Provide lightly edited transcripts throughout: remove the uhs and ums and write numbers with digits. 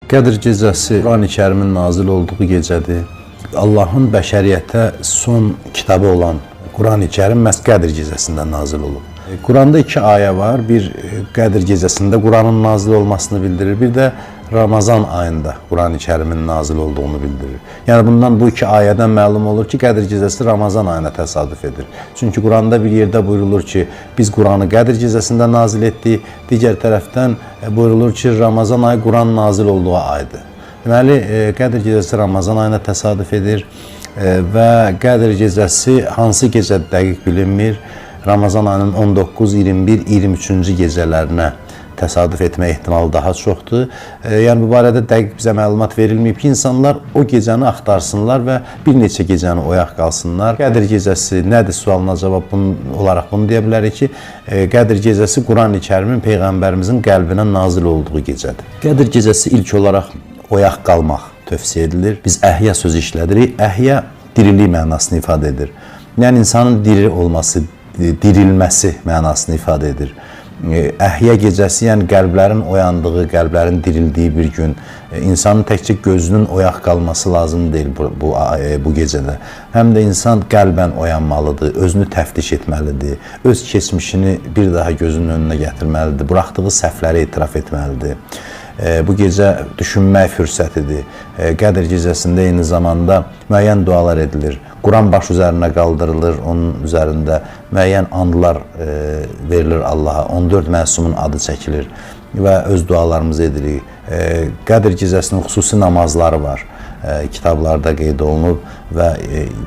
Qədr gecəsi Quran-ı Kərimin nazil olduğu gecədir. Allahın bəşəriyyətə son kitabı olan Quran-ı Kərim məhz Qədr gecəsində nazil olub. Quranda iki ayə var. Bir, Qədr gecəsində Quranın nazil olmasını bildirir. Bir də Ramazan ayında Quran-ı Kərimin nazil olduğunu bildirir. Yəni bundan bu iki ayədən məlum olur ki, Qədr gecəsi Ramazan ayına təsadüf edir. Çünki Quranda bir yerdə buyurulur ki, biz Quranı Qədr gecəsində nazil etdik. Digər tərəfdən buyurulur ki, Ramazan ayı Quran nazil olduğu aydır. Deməli, Qədr gecəsi Ramazan ayına təsadüf edir və Qədr gecəsi hansı gecə dəqiq bilinmir. Ramazan ayının 19, 21, 23-cü gecələrinə təsadüf etmə ehtimalı daha çoxdur. Yəni bu barədə dəqiq bizə məlumat verilməyib ki, insanlar o gecəni axtarsınlar və bir neçə gecəni oyaq qalsınlar. Qədr gecəsi nədir sualına cavab olaraq bunu deyə bilərik ki, Qədr gecəsi Quran-ı Kərimin Peyğəmbərimizin qəlbinə nazil olduğu gecədir. Qədr gecəsi ilk olaraq oyaq qalmaq tövsiyə edilir. Biz əhya sözü işlədirik. Əhya dirilik mənasını ifadə edir. Yəni insanın diri olması, dirilməsi mənasını ifadə edir. Əhya gecəsi, yəni qəlblərin oyandığı, qəlblərin dirildiyi bir gün. İnsanın təkcə gözünün oyaq qalması lazım deyil bu gecədə. Həm də insan qəlbən oyanmalıdır, özünü təftiş etməlidir, öz keçmişini bir daha gözünün önünə gətirməlidir, buraxdığı səhvləri etiraf etməlidir. Bu gecə düşünmək fürsətidir. Qədr gecəsində eyni zamanda müəyyən dualar edilir. Quran baş üzərinə qaldırılır, onun üzərində müəyyən andılar verilir Allaha. 14 məsumun adı çəkilir və öz dualarımızı edirik. Qədr gecəsinin xüsusi namazları var. Kitablarda qeyd olunub və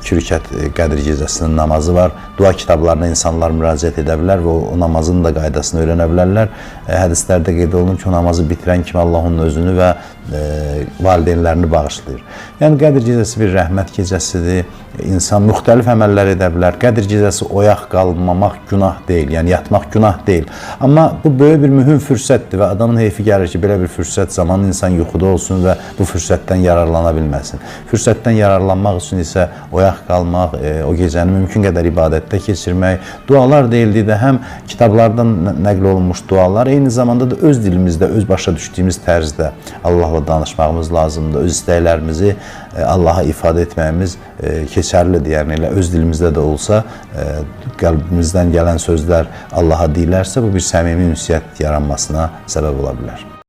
2 rükət Qədr gecəsinin namazı var. Dua kitablarına insanlar müraciət edə bilər və o namazın da qaydasını öyrənə bilərlər. Hədislərdə qeyd olunub ki, o namazı bitirən kimi Allah onun özünü və valideynlərini bağışlayır. Yəni Qədr gecəsi bir rəhmət gecəsidir. İnsan müxtəlif əməllər edə bilər. Qədr gecəsi oyaq qalmamaq günah deyil, yəni yatmaq günah deyil. Amma bu böyük bir mühüm fürsətdir və adamın heyfi gəlir ki, belə bir fürsət zamanı insan yuxuda olsun və bu fürsətdən yararlana bilməsin. Fürsətdən yararlanmaq üçün isə oyaq qalmaq, o gecəni mümkün qədər ibadətdə keçirmək, dualar deyildikdə həm kitablardan nəql olunmuş dualar, eyni zamanda da öz dilimizdə, öz başa düşdüyümüz tərzdə Allahla danışmağımız lazımdır. Öz istəklərimizi Allaha ifadə etməyimiz keçərlidir. Yəni elə öz dilimizdə də olsa, qəlbimizdən gələn sözlər Allaha deyilərsə, bu bir səmimi ünsiyyət yaranmasına səbəb ola bilər.